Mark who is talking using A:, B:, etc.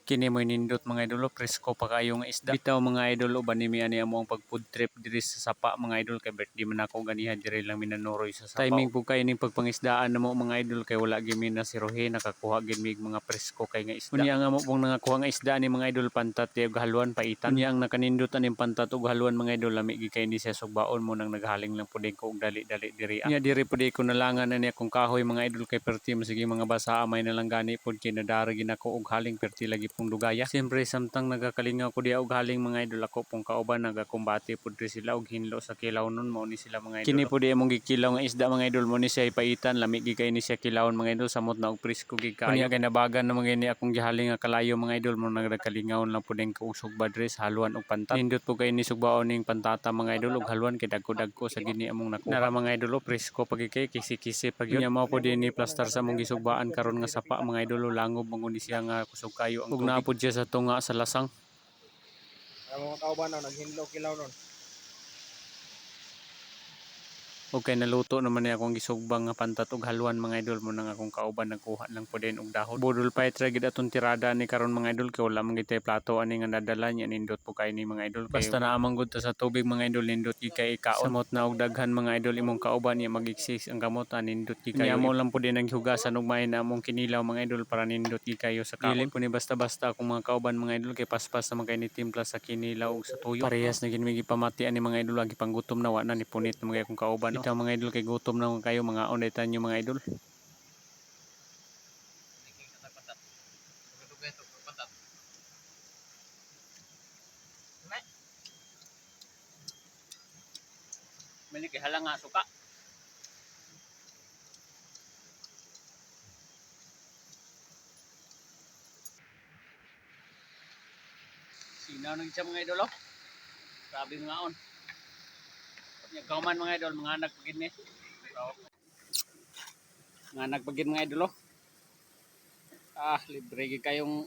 A: Kini mo'y nindot mga idol, presko pa kayo nga isda. Bitaw mga idol, uban ni ani amo ang pag food trip diri sa sapa mga idol, kay birthday man ako ganiha diri lang minanuroy sa sapa. Timing po kayo ning pagpangisdaan namo mga idol, kay wala gyud mi nasiruhi, nakakuha gyud mi mga presko kay nga isda. Unya nga mo pong nangakuha nga isda ni mga idol, pantat ug haluan paitan. Unya ang nakanindot aning pantat ug haluan mga idol, lami gyud kay ni siya sugbaon mo nang naghaling lang pud ko og dali-dali diri. Unya diri pud ko nalangan ani akong kahoy mga idol, kay perti mo sige mga basa amay na lang gani pud kay nadara gid ako og haling perti lagi pong dugaya. Siyempre samtang nagakalingaw ko diha og haling mga idol, ako pong kauban nagakumbati pud sila og hinlo sa kilaw nun, mao ni sila mga idol. Kini pud among gikilaw nga isda mga idol, mo ni siya ipaitan, lami gid kay ni siya kilawon mga idol, samot na og presko gid kaayo. Unya kay nabagan na mga ni akong gihaling nga kalayo mga idol, mo nagkalingaw lang pud ko og sugba diri sa haluan og pantat. Nindot po kay ni sugbaon ning pantata mga idol og haluan, kay dagko-dagko sa gini among nakuha. Nara mga idol, presko pag kay kisi-kisi pag yun. Unya mao pud ni plaster sa among gisugbaan karon nga sapa mga idol, langob mo ni siya nga kusog kayo ang tubig. Ug naapod siya sa tunga sa lasang.
B: Ang mga kauban na naghinlo kilaw nun.
A: Okay, naluto naman niya akong gisugbang nga pantat ug haluan mga idol, mo nang akong kauban nagkuha lang po din og dahon. Budol pa itra gid atong tirada ni karon mga idol, kay wala man gid tay plato ani nga nadala niya, nindot po kay ni mga idol. Basta naamang gud ta sa tubig mga idol, nindot gid kay ikaon. Samot na og daghan mga idol imong kauban niya magiksis ang kamot, nindot gid kayo. Amo lang po din ang hugasan og may na among kinilaw mga idol para nindot gid kayo sa kaon. Dili po ni basta-basta akong mga kauban mga idol, kay paspas naman kay ni timpla sa kinilaw ug sa tuyo. Parehas na gid mi gipamati ani mga idol, agi panggutom na wa na ni punit na mga akong kauban. Itaw mga idol, kay gutom na kayo mga onay tanyo mga idol. Mali kay halang nga suka. Sinaw nang siya mga idol, oh. Grabe mga on. Kauman mga idol, mga anak pagin ni. Mga anak pagin mga idol, oh. Libre gid kayong